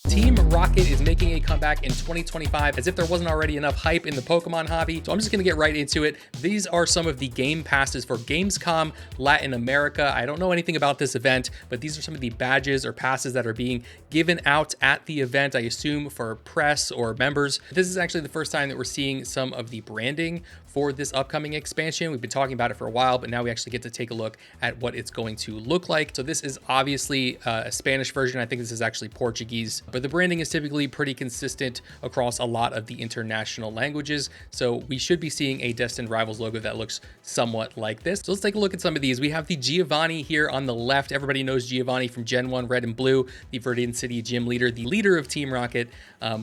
Team Rocket is making a comeback in 2025 as if there wasn't already enough hype in the Pokemon hobby. So I'm just going to get right into it. These are some of the game passes for Gamescom Latin America. I don't know anything about this event, but these are some of the badges or passes that are being given out at the event, I assume for press or members. This is actually the first time that we're seeing some of the branding for this upcoming expansion. We've been talking about it for a while, but now we actually get to take a look at what it's going to look like. So this is obviously a Spanish version. I think this is actually Portuguese, but the branding is typically pretty consistent across a lot of the international languages. So we should be seeing a Destined Rivals logo that looks somewhat like this. So let's take a look at some of these. We have the Giovanni here on the left. Everybody knows Giovanni from Gen 1 Red and Blue, the Raritan City gym leader, the leader of Team Rocket,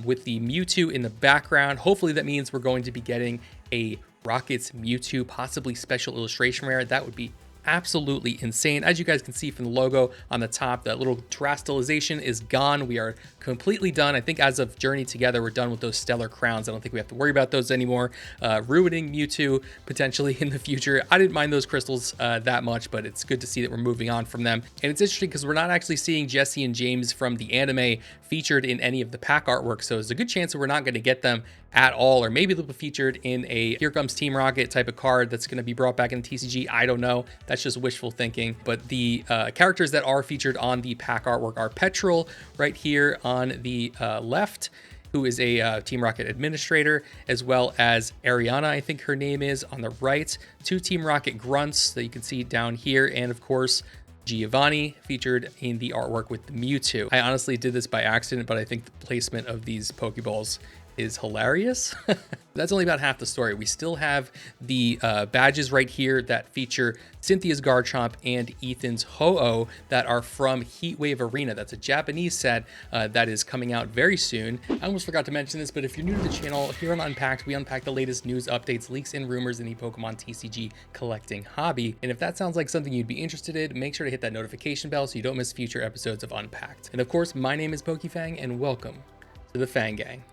with the Mewtwo in the background. Hopefully that means we're going to be getting a Rocket's Mewtwo, possibly special illustration rare. That would be absolutely insane. As you guys can see from the logo on the top, that little terastallization is gone. We are completely done. I think as of Journey Together, we're done with those stellar crowns. I don't think we have to worry about those anymore. Ruining Mewtwo potentially in the future. I didn't mind those crystals that much, but it's good to see that we're moving on from them. And it's interesting because we're not actually seeing Jesse and James from the anime featured in any of the pack artwork. So there's a good chance that we're not going to get them at all, or maybe they'll be featured in a Here Comes Team Rocket type of card that's going to be brought back in TCG. I don't know. That's just wishful thinking. But the characters that are featured on the pack artwork are Petrol right here on the left, who is a Team Rocket administrator, as well as Ariana, I think her name is, on the right. Two Team Rocket grunts that you can see down here, and of course Giovanni featured in the artwork with the Mewtwo. I honestly did this by accident, but I think the placement of these Pokeballs is hilarious. That's only about half the story. We still have the badges right here that feature Cynthia's Garchomp and Ethan's Ho-Oh that are from Heatwave Arena. That's a Japanese set that is coming out very soon. I almost forgot to mention this, but if you're new to the channel, here on Unpacked, we unpack the latest news, updates, leaks, and rumors in the Pokemon TCG collecting hobby. And if that sounds like something you'd be interested in, make sure to hit that notification bell so you don't miss future episodes of Unpacked. And of course, my name is PokeFang, and welcome to the Fang Gang.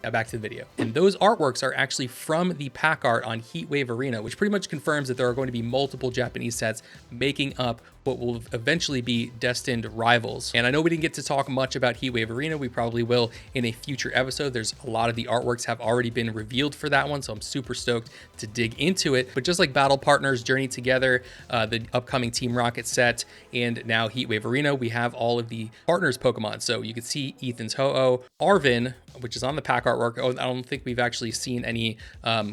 Now back to the video. And those artworks are actually from the pack art on Heatwave Arena, which pretty much confirms that there are going to be multiple Japanese sets making up what will eventually be Destined Rivals. And I know we didn't get to talk much about Heatwave Arena. We probably will in a future episode. There's a lot of the artworks have already been revealed for that one, so I'm super stoked to dig into it. But just like Battle Partners, Journey Together, the upcoming Team Rocket set, and now Heatwave Arena, we have all of the partners Pokemon. So you can see Ethan's Ho-Oh, Arvin, which is on the pack artwork. Oh, I don't think we've actually seen any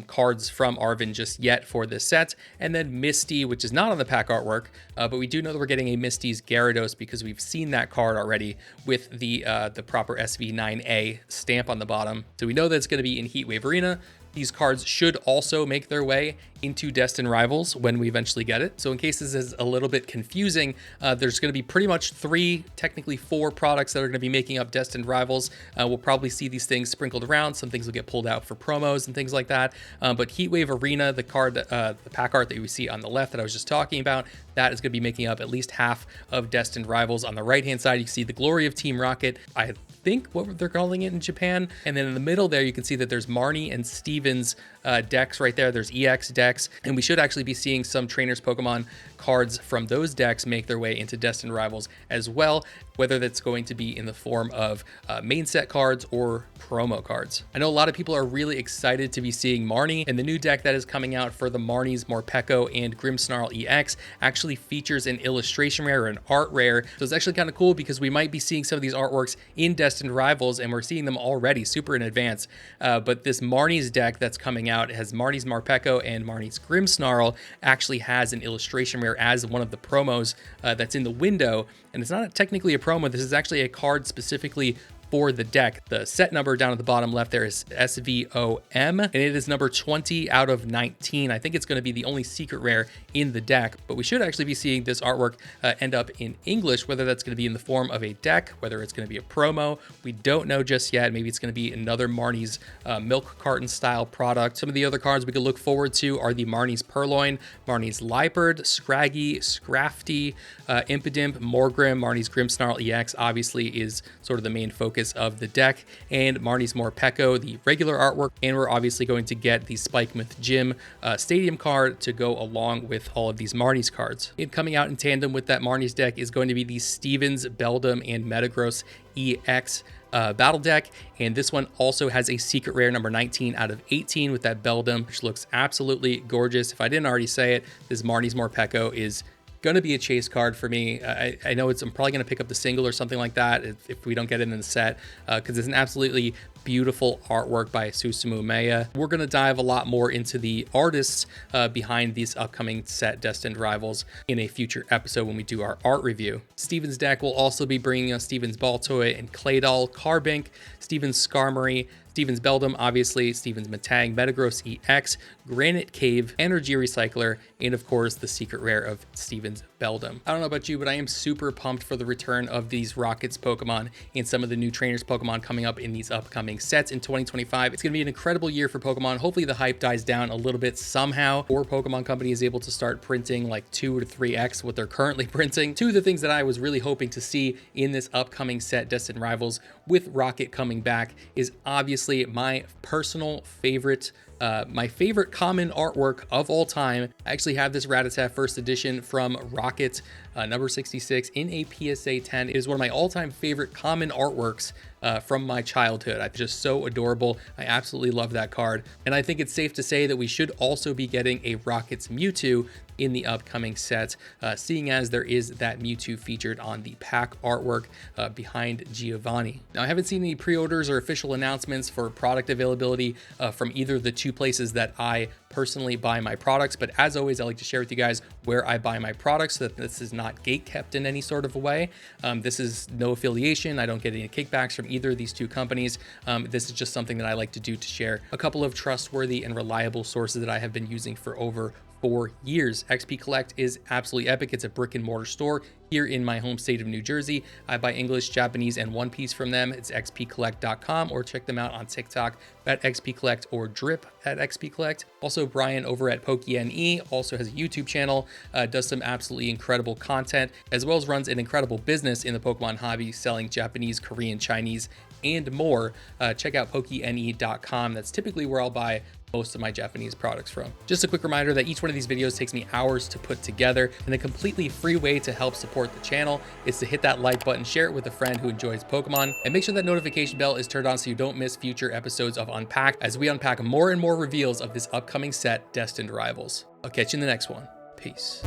cards from Arvin just yet for this set. And then Misty, which is not on the pack artwork, but we do know that we're getting a Misty's Gyarados because we've seen that card already with the proper SV9A stamp on the bottom. So we know that it's going to be in Heatwave Arena. These cards should also make their way into Destined Rivals when we eventually get it. So in case this is a little bit confusing, there's going to be pretty much technically four products that are going to be making up Destined Rivals. We'll probably see these things sprinkled around. Some things will get pulled out for promos and things like that. But Heatwave Arena, the card, the pack art that you see on the left that I was just talking about, that is going to be making up at least half of Destined Rivals. On the right-hand side, you can see the Glory of Team Rocket. I think what they're calling it in Japan. And then in the middle there, you can see that there's Marnie and Steven's decks right there. There's EX decks, and we should actually be seeing some trainers Pokemon cards from those decks make their way into Destined Rivals as well, whether that's going to be in the form of main set cards or promo cards. I know a lot of people are really excited to be seeing Marnie, and the new deck that is coming out for the Marnie's Morpeko and Grimmsnarl EX actually features an illustration rare or an art rare. So it's actually kind of cool because we might be seeing some of these artworks in Destined Rivals, and we're seeing them already super in advance. But this Marnie's deck that's coming out, it has Marnie's Morpeko and Marnie's Grimmsnarl, actually has an illustration rare as one of the promos that's in the window. And it's not technically a promo. This is actually a card specifically for the deck. The set number down at the bottom left there is SVOM, and it is number 20 out of 19. I think it's going to be the only secret rare in the deck, but we should actually be seeing this artwork end up in English, whether that's going to be in the form of a deck, whether it's going to be a promo. We don't know just yet. Maybe it's going to be another Marnie's milk carton style product. Some of the other cards we could look forward to are the Marnie's Purloin, Marnie's Liepard, Scraggy, Scrafty, Impidimp, Morgrim, Marnie's Grimmsnarl EX obviously is sort of the main focus of the deck, and Marnie's Morpeko, the regular artwork, and we're obviously going to get the Spikemouth Gym Stadium card to go along with all of these Marnie's cards. And coming out in tandem with that Marnie's deck is going to be the Stevens, Beldum, and Metagross EX battle deck. And this one also has a secret rare number 19 out of 18 with that Beldum, which looks absolutely gorgeous. If I didn't already say it, this Marnie's Morpeko is going to be a chase card for me. I know I'm probably going to pick up the single or something like that if we don't get it in the set, because it's an absolutely beautiful artwork by Susumu Umeya. We're going to dive a lot more into the artists behind these upcoming set Destined Rivals in a future episode when we do our art review. Steven's deck will also be bringing us Steven's Baltoy and Claydol, Carbink, Steven's Skarmory, Steven's Beldum, obviously, Steven's Matang, Metagross EX, Granite Cave, Energy Recycler, and of course, the secret rare of Steven's Beldum. I don't know about you, but I am super pumped for the return of these Rockets Pokemon and some of the new trainers Pokemon coming up in these upcoming sets in 2025. It's going to be an incredible year for Pokemon. Hopefully the hype dies down a little bit somehow, or Pokemon Company is able to start printing like 2 to 3x what they're currently printing. Two of the things that I was really hoping to see in this upcoming set Destined Rivals with Rocket coming back is obviously my personal favorite, my favorite common artwork of all time. I actually have this Rattata first edition from Rocket, number 66 in a PSA 10. It is one of my all-time favorite common artworks from my childhood. I'm just so adorable. I absolutely love that card. And I think it's safe to say that we should also be getting a Rockets Mewtwo in the upcoming set, seeing as there is that Mewtwo featured on the pack artwork behind Giovanni. Now, I haven't seen any pre-orders or official announcements for product availability from either of the two places that I personally buy my products, but as always, I like to share with you guys where I buy my products so that this is not gate-kept in any sort of a way. This is no affiliation. I don't get any kickbacks from either of these two companies. This is just something that I like to do to share a couple of trustworthy and reliable sources that I have been using for over 4 years. XP Collect is absolutely epic. It's a brick and mortar store here in my home state of New Jersey. I buy English, Japanese, and One Piece from them. It's xpcollect.com, or check them out on TikTok at xpcollect or drip at xpcollect. Also, Brian over at PokeNE also has a YouTube channel, does some absolutely incredible content, as well as runs an incredible business in the Pokemon hobby, selling Japanese, Korean, Chinese, and more. Check out pokene.com. That's typically where I'll buy most of my Japanese products from. Just a quick reminder that each one of these videos takes me hours to put together, and a completely free way to help support the channel is to hit that like button, share it with a friend who enjoys Pokemon, and make sure that notification bell is turned on so you don't miss future episodes of Unpacked as we unpack more and more reveals of this upcoming set, Destined Rivals. I'll catch you in the next one. Peace.